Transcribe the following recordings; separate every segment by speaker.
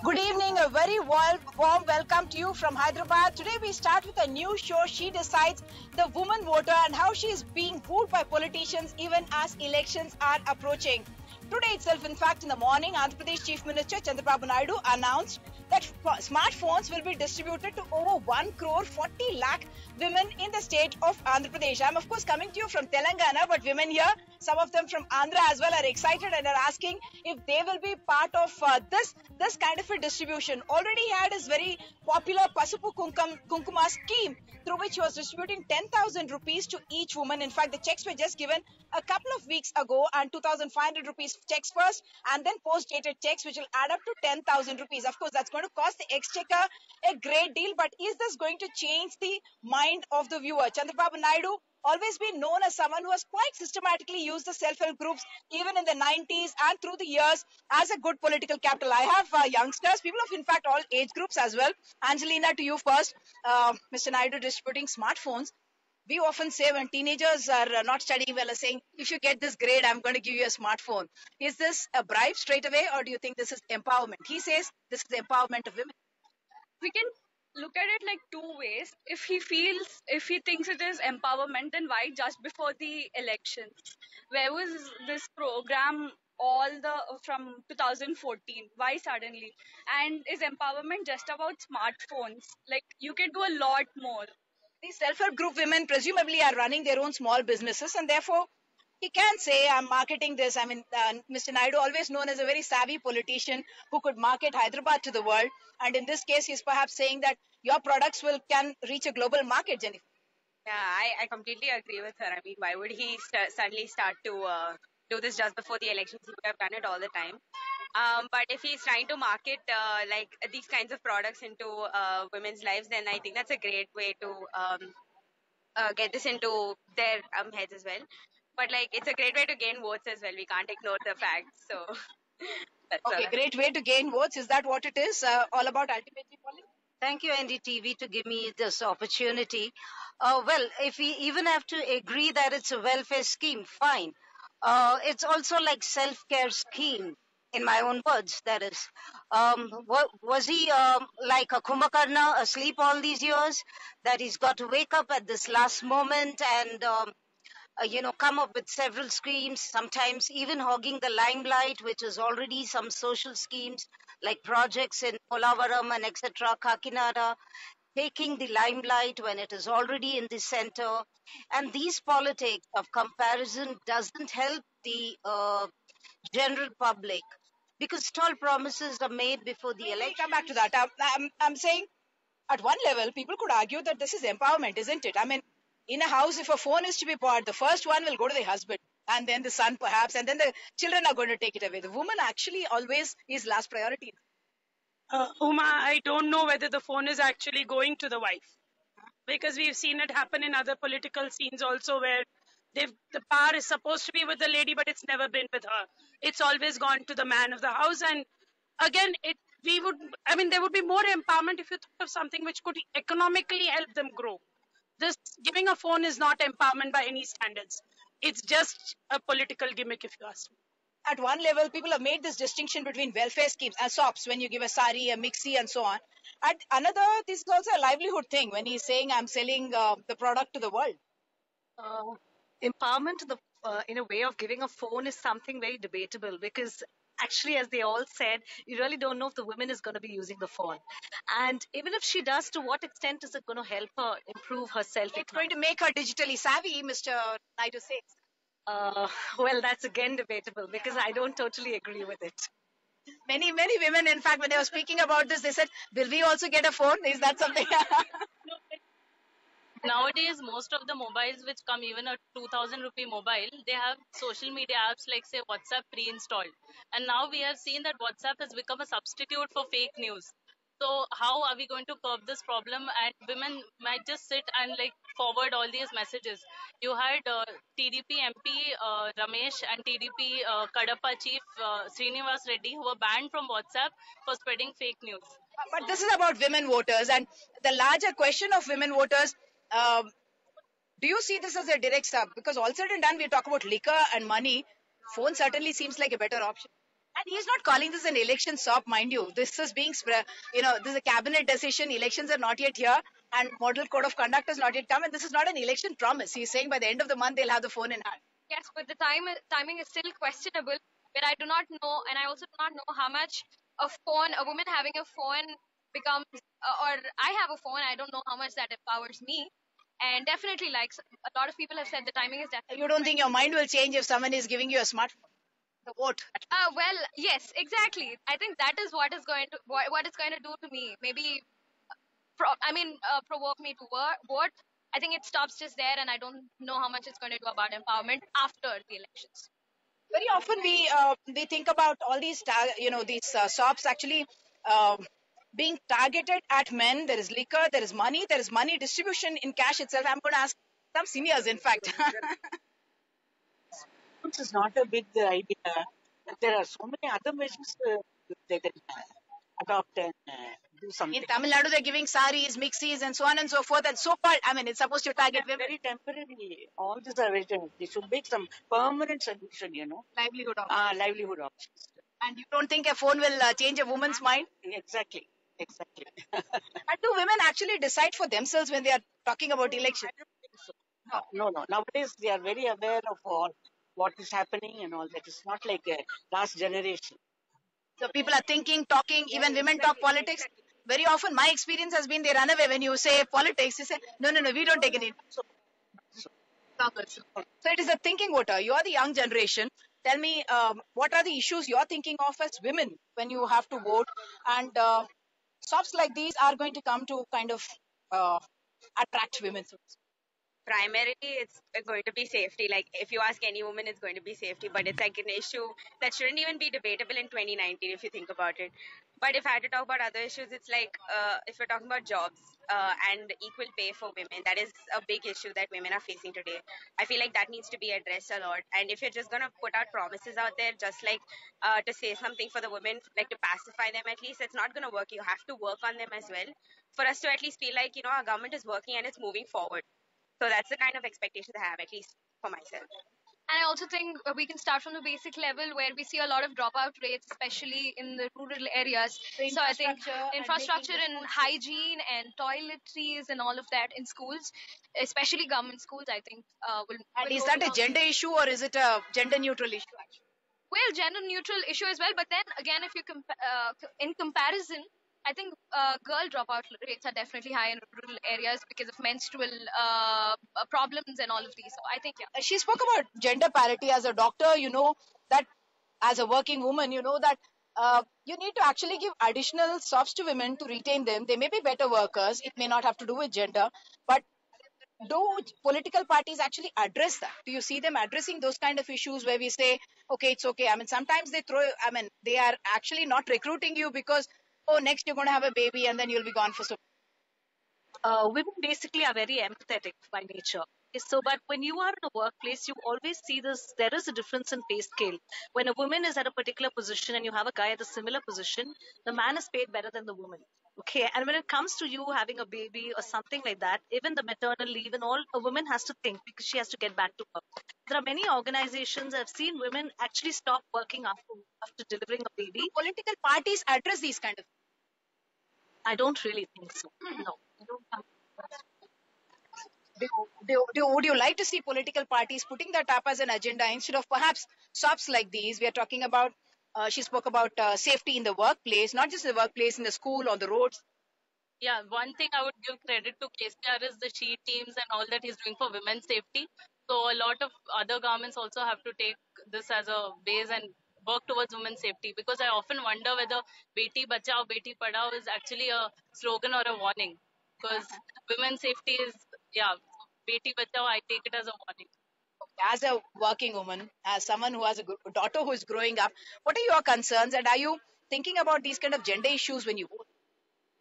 Speaker 1: Good evening, a very warm welcome to you from Hyderabad. Today we start with a new show, She Decides, the woman voter and how she is being wooed by politicians even as elections are approaching. Today itself, in fact, in the morning, Andhra Pradesh Chief Minister Chandrababu Naidu announced that smartphones will be distributed to over 1 crore 40 lakh women in the state of Andhra Pradesh. I'm of course coming to you from Telangana, but women here, some of them from Andhra as well, are excited and are asking if they will be part of this kind of a distribution. Already had his very popular Pasupu Kunkuma scheme, through which he was distributing 10,000 rupees to each woman. In fact, the checks were just given a couple of weeks ago, and 2,500 rupees checks first, and then post-dated checks, which will add up to 10,000 rupees. Of course, that's going to cost the exchequer a great deal, but is this going to change the mind of the viewer? Chandrababu Naidu, always been known as someone who has quite systematically used the self-help groups, even in the 90s and through the years, as a good political capital. I have youngsters, people of, in fact, all age groups as well. Angelina, to you first. Mr. Naidu distributing smartphones. We often say when teenagers are not studying well, are saying, if you get this grade, I'm going to give you a smartphone. Is this a bribe straight away, or do you think this is empowerment? He says this is the empowerment of women.
Speaker 2: We can look at it like two ways. If he thinks it is empowerment, then why just before the elections? Where was this program all the from 2014? Why suddenly? And is empowerment just about smartphones? Like you can do a lot more.
Speaker 1: These self-help group women presumably are running their own small businesses, and therefore he can say, I'm marketing this. I mean, Mr. Naidu, always known as a very savvy politician who could market Hyderabad to the world. And in this case, he's perhaps saying that your products can reach a global market, Jennifer.
Speaker 3: Yeah, I completely agree with her. I mean, why would he suddenly start to do this just before the elections? He would have done it all the time. But if he's trying to market like these kinds of products into women's lives, then I think that's a great way to get this into their heads as well. But like, it's a great way to gain votes as well. We can't ignore the facts. So that's
Speaker 1: Okay,
Speaker 3: all.
Speaker 1: great way to gain votes. Is that what it is? All about ultimately, Polly?
Speaker 4: Thank you, NDTV, to give me this opportunity. Well, if we even have to agree that it's a welfare scheme, fine. It's also like self-care scheme, in my own words, that is. Was he like a Kumbhakarna, asleep all these years, that he's got to wake up at this last moment and come up with several schemes, sometimes even hogging the limelight, which is already some social schemes like projects in Polavaram and etc., Kakinada, taking the limelight when it is already in the center. And these politics of comparison doesn't help the general public because tall promises are made before the
Speaker 1: Let me
Speaker 4: election.
Speaker 1: come back to that. I'm saying at one level, people could argue that this is empowerment, isn't it? I mean, in a house, if a phone is to be bought, the first one will go to the husband, and then the son perhaps, and then the children are going to take it away. The woman actually always is last priority.
Speaker 5: Uma, I don't know whether the phone is actually going to the wife, because we've seen it happen in other political scenes also, where the power is supposed to be with the lady, but it's never been with her. It's always gone to the man of the house. And again, there would be more empowerment if you thought of something which could economically help them grow. This giving a phone is not empowerment by any standards. It's just a political gimmick, if you ask me.
Speaker 1: At one level, people have made this distinction between welfare schemes and SOPs, when you give a sari, a mixie, and so on. At another, this is also a livelihood thing when he's saying, I'm selling the product to the world.
Speaker 6: Empowerment in a way of giving a phone is something very debatable, because actually, as they all said, you really don't know if the woman is going to be using the phone. And even if she does, to what extent is it going to help her improve herself?
Speaker 1: It's going to make her digitally savvy, Mr. Naidu says.
Speaker 6: Well, that's again debatable, because I don't totally agree with it.
Speaker 1: Many women, in fact, when they were speaking about this, they said, will we also get a phone? Is that something?
Speaker 7: Nowadays, most of the mobiles which come, even a 2000 rupee mobile, they have social media apps like, say, WhatsApp pre-installed. And now we have seen that WhatsApp has become a substitute for fake news. So how are we going to curb this problem? And women might just sit and like forward all these messages. You had TDP MP Ramesh and TDP Kadapa chief Srinivas Reddy, who were banned from WhatsApp for spreading fake news.
Speaker 1: But this is about women voters, and the larger question of women voters. Do you see this as a direct sub? Because all said and done, we talk about liquor and money. Phone certainly seems like a better option. And he's not calling this an election stop, mind you. This is being spread, this is a cabinet decision. Elections are not yet here, and model code of conduct has not yet come. And this is not an election promise. He's saying by the end of the month they'll have the phone in hand.
Speaker 8: Yes, but the timing is still questionable. But I do not know, and I also do not know how much a woman having a phone becomes, or I have a phone. I don't know how much that empowers me. And definitely, like a lot of people have said, the timing is definitely.
Speaker 1: You don't think your mind will change if someone is giving you a smartphone? The vote.
Speaker 8: Well, yes, exactly. I think that is what is going to what it's going to do to me. Maybe, provoke me to vote. I think it stops just there, and I don't know how much it's going to do about empowerment after the elections.
Speaker 1: Very often we think about all these these shops actually being targeted at men. There is liquor, there is money distribution in cash itself. I'm going to ask some seniors, in fact.
Speaker 9: This is not a big idea. There are so many other measures they can adopt and do something.
Speaker 1: In Tamil Nadu, they're giving saris, mixies, and so on and so forth. And so called, I mean, it's supposed to target women.
Speaker 9: Very temporary. All these are very temporary. They should make some permanent solution,
Speaker 1: Livelihood options.
Speaker 9: Livelihood options.
Speaker 1: And you don't think a phone will change a woman's mind?
Speaker 9: Exactly.
Speaker 1: And do women actually decide for themselves when they are talking about elections?
Speaker 9: I don't think so. No. Nowadays, they are very aware of all what is happening and all that. It's not like a last generation.
Speaker 1: So people are thinking, talking, even women talk politics. Very often, my experience has been they run away when you say politics. They say, no, we don't take any. So it is a thinking voter. You are the young generation. Tell me, what are the issues you're thinking of as women when you have to vote? And stops like these are going to come to kind of attract women.
Speaker 3: Primarily, it's going to be safety. Like, if you ask any woman, it's going to be safety. But it's like an issue that shouldn't even be debatable in 2019, if you think about it. But if I had to talk about other issues, it's like if we're talking about jobs and equal pay for women, that is a big issue that women are facing today. I feel like that needs to be addressed a lot. And if you're just going to put out promises out there, just like to say something for the women, like to pacify them at least, it's not going to work. You have to work on them as well for us to at least feel like, our government is working and it's moving forward. So that's the kind of expectations I have, at least for myself.
Speaker 8: And I also think we can start from the basic level where we see a lot of dropout rates, especially in the rural areas. So I think infrastructure and hygiene and toiletries and all of that in schools, especially government schools, I think will.
Speaker 1: And is that a gender issue or is it a gender neutral issue?
Speaker 8: Well, gender neutral issue as well. But then again, if you in comparison, I think girl dropout rates are definitely high in rural areas because of menstrual problems and all of these. So I think, yeah.
Speaker 1: She spoke about gender parity. As a doctor, you know that as a working woman, you know that you need to actually give additional stops to women to retain them. They may be better workers. It may not have to do with gender. But do political parties actually address that? Do you see them addressing those kind of issues where we say, okay, it's okay? I mean, sometimes they are actually not recruiting you because, oh, next you're going to have a baby and then you'll be gone for so.
Speaker 6: Women basically are very empathetic by nature. Okay, so, but when you are in a workplace, you always see this. There is a difference in pay scale. When a woman is at a particular position and you have a guy at a similar position, the man is paid better than the woman. Okay, and when it comes to you having a baby or something like that, even the maternal leave and all, a woman has to think because she has to get back to work. There are many organizations I've seen women actually stop working after delivering a baby.
Speaker 1: Do political parties address these kind of?
Speaker 6: I don't really think so. No, I don't think
Speaker 1: would you like to see political parties putting that up as an agenda instead of perhaps stops like these? We are talking about, she spoke about safety in the workplace, not just in the workplace, in the school, on the roads.
Speaker 7: Yeah, one thing I would give credit to KCR is the SHE teams and all that he's doing for women's safety. So a lot of other governments also have to take this as a base and work towards women's safety, because I often wonder whether Beti Bachao, Beti Padhao is actually a slogan or a warning, because women's safety is, yeah, Beti Bachao, I take it as a warning.
Speaker 1: As a working woman, as someone who has a daughter who is growing up, what are your concerns and are you thinking about these kind of gender issues when you vote?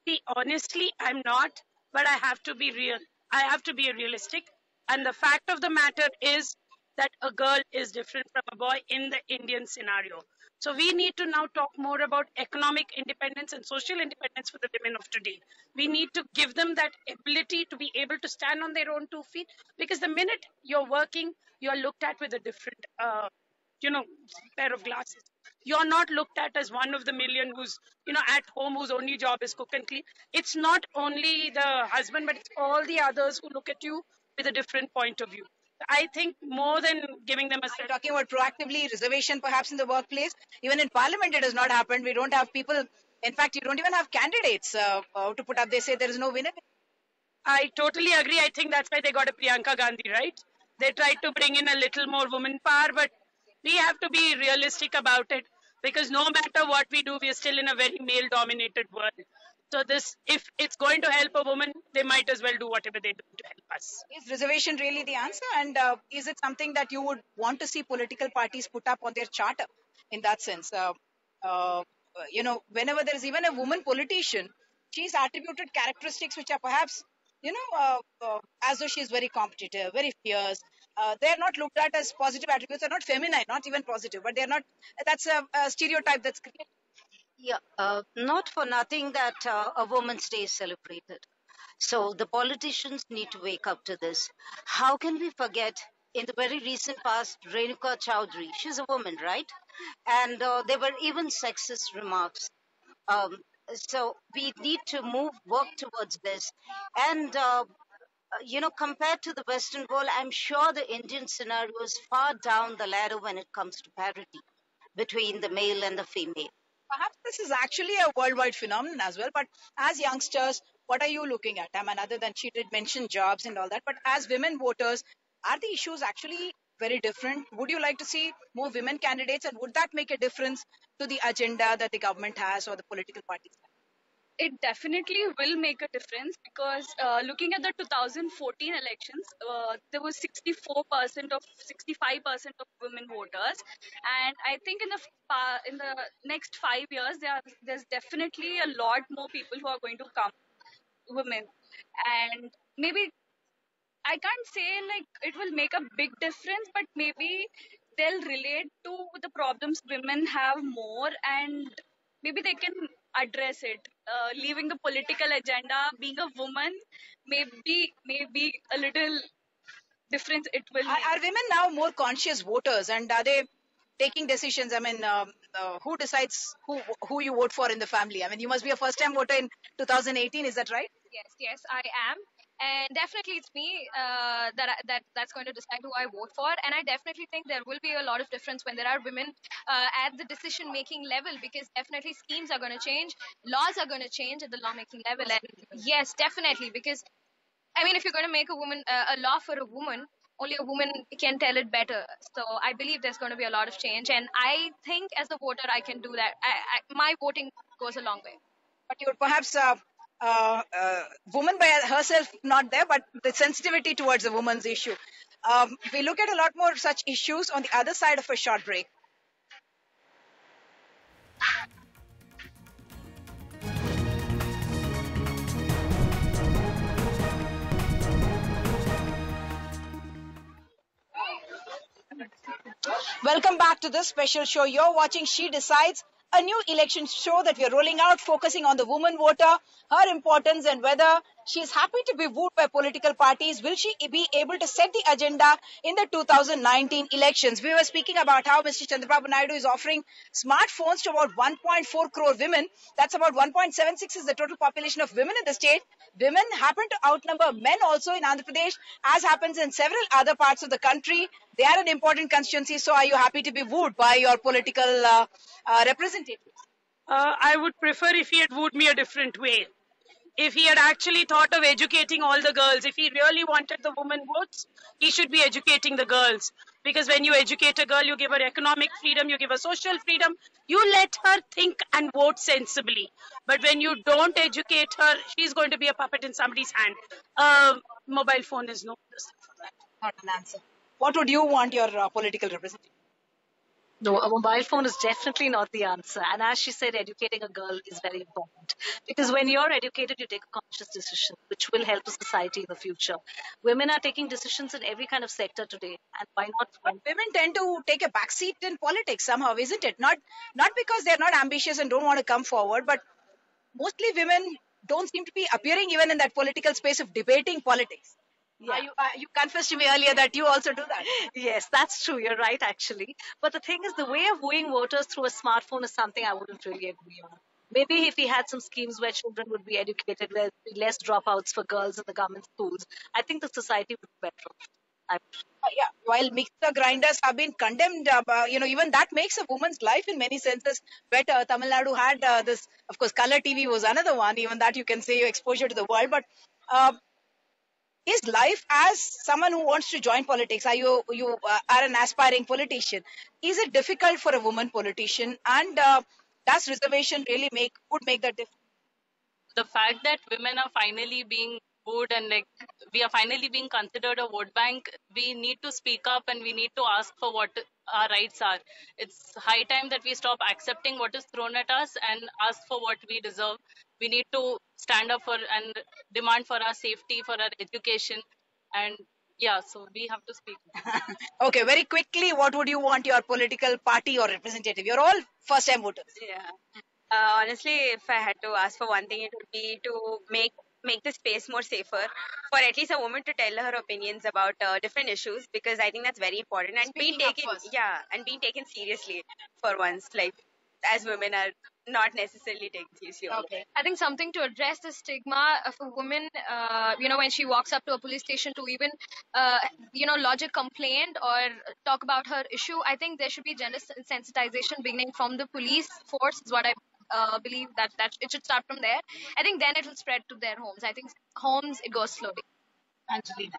Speaker 5: See, honestly, I'm not, but I have to be real. I have to be realistic. And the fact of the matter is that a girl is different from a boy in the Indian scenario. So we need to now talk more about economic independence and social independence for the women of today. We need to give them that ability to be able to stand on their own 2 feet, because the minute you're working, you're looked at with a different, pair of glasses. You're not looked at as one of the million who's, at home, whose only job is cook and clean. It's not only the husband, but it's all the others who look at you with a different point of view. I think more than giving them a
Speaker 1: I'm talking about proactively reservation perhaps in the workplace. Even in parliament, it has not happened. We don't have people. In fact, you don't even have candidates to put up. They say there is no winner.
Speaker 5: I totally agree. I think that's why they got a Priyanka Gandhi, right? They tried to bring in a little more woman power, but we have to be realistic about it, because no matter what we do, we are still in a very male dominated world. So this, if it's going to help a woman, they might as well do whatever they do to help us.
Speaker 1: Is reservation really the answer? And is it something that you would want to see political parties put up on their charter in that sense? Whenever there is even a woman politician, she's attributed characteristics which are perhaps, as though she's very competitive, very fierce. They're not looked at as positive attributes. They're not feminine, not even positive, but they're not. That's a stereotype that's created.
Speaker 4: Yeah, not for nothing that a Women's Day is celebrated. So the politicians need to wake up to this. How can we forget in the very recent past, Renuka Chowdhury? She's a woman, right? And there were even sexist remarks. Um, so we need to work towards this. And, compared to the Western world, I'm sure the Indian scenario is far down the ladder when it comes to parity between the male and the female.
Speaker 1: Perhaps this is actually a worldwide phenomenon as well. But as youngsters, what are you looking at? I mean, other than she did mention jobs and all that, but as women voters, are the issues actually very different? Would you like to see more women candidates, and would that make a difference to the agenda that the government has or the political parties have?
Speaker 2: It definitely will make a difference, because looking at the 2014 elections, there was 64% of 65% of women voters, and I think in the next 5 years there's definitely a lot more people who are going to come, women, and maybe I can't say like it will make a big difference, but maybe they'll relate to the problems women have more, and maybe they can address it. Leaving the political agenda, being a woman, maybe a little difference it will make.
Speaker 1: Are women now more conscious voters, and are they taking decisions? I mean, who decides who you vote for in the family? I mean, you must be a first-time voter in 2018. Is that right?
Speaker 8: Yes, I am. And definitely it's me that's going to decide who I vote for. And I definitely think there will be a lot of difference when there are women at the decision making level, because definitely schemes are going to change, laws are going to change at the lawmaking level. And yes, definitely, because I mean, if you're going to make a law for a woman, only a woman can tell it better. So I believe there's going to be a lot of change, and I think as a voter I can do that. My voting goes a long way.
Speaker 1: But you would perhaps woman by herself not there, but the sensitivity towards a woman's issue. We look at a lot more such issues on the other side of a short break. Welcome back to this special show. You're watching She Decides, a new election show that we're rolling out, focusing on the woman voter, her importance, and whether she's happy to be wooed by political parties. Will she be able to set the agenda in the 2019 elections? We were speaking about how Mr. Chandrababu Naidu is offering smartphones to about 1.4 crore women. That's about 1.76 is the total population of women in the state. Women happen to outnumber men also in Andhra Pradesh, as happens in several other parts of the country. They are an important constituency. So are you happy to be wooed by your political representatives?
Speaker 5: I would prefer if he had wooed me a different way. If he had actually thought of educating all the girls, if he really wanted the women votes, he should be educating the girls. Because when you educate a girl, you give her economic freedom, you give her social freedom, you let her think and vote sensibly. But when you don't educate her, she's going to be a puppet in somebody's hand. Mobile phone is no answer for that.
Speaker 1: Not an answer. What would you want your political representative?
Speaker 6: No, a mobile phone is definitely not the answer. And as she said, educating a girl is very important. Because when you're educated, you take a conscious decision, which will help the society in the future. Women are taking decisions in every kind of sector today. And why not?
Speaker 1: But women tend to take a backseat in politics somehow, isn't it? Not because they're not ambitious and don't want to come forward, but mostly women don't seem to be appearing even in that political space of debating politics.
Speaker 6: Yeah.
Speaker 1: You confessed to me earlier that you also do that.
Speaker 6: Yes, that's true. You're right, actually. But the thing is, the way of wooing voters through a smartphone is something I wouldn't really agree on. Maybe if we had some schemes where children would be educated, where there'd be less dropouts for girls in the government schools, I think the society would be better off.
Speaker 1: Yeah, while mixer grinders have been condemned, even that makes a woman's life in many senses better. Tamil Nadu had this, of course, color TV was another one. Even that you can say exposure to the world. But is life as someone who wants to join politics? You are an aspiring politician? Is it difficult for a woman politician? And does reservation really would make that difference?
Speaker 7: The fact that women are finally being voted and like we are finally being considered a vote bank, we need to speak up and we need to ask for what our rights are. It's high time that we stop accepting what is thrown at us and ask for what we deserve. We need to stand up for and demand for our safety, for our education, and yeah, so we have to speak.
Speaker 1: Okay, very quickly, what would you want your political party or representative? You're all first time voters.
Speaker 3: Yeah. Honestly, if I had to ask for one thing, it would be to make the space more safer for at least a woman to tell her opinions about different issues, because I think that's very important and being taken taken seriously for once, like as women are not necessarily taken seriously.
Speaker 1: Okay.
Speaker 8: I think something to address the stigma of a woman, when she walks up to a police station to even, lodge a complaint or talk about her issue. I think there should be gender sensitization beginning from the police force, is what I believe that it should start from there. I think then it will spread to their homes. I think homes, it goes slowly.
Speaker 1: Angelina.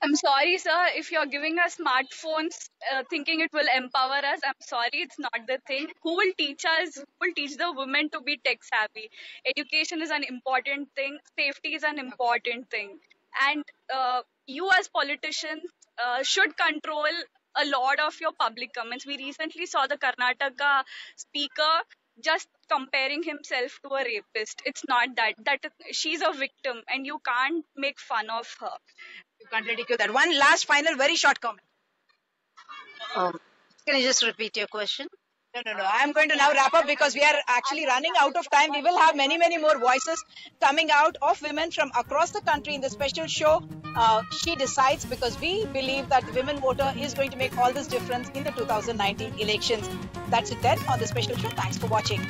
Speaker 2: I'm sorry, sir, if you're giving us smartphones thinking it will empower us. I'm sorry, it's not the thing. Who will teach us? Who will teach the women to be tech savvy? Education is an important thing. Safety is an important thing. And you as politicians should control a lot of your public comments. We recently saw the Karnataka speaker just comparing himself to a rapist. It's not that she's a victim and you can't make fun of her.
Speaker 1: You can't ridicule that. One last final, very short comment.
Speaker 4: Can you just repeat your question?
Speaker 1: No. I'm going to now wrap up because we are actually running out of time. We will have many more voices coming out of women from across the country in the special show. She Decides, because we believe that the women voter is going to make all this difference in the 2019 elections. That's it then on the special show. Thanks for watching.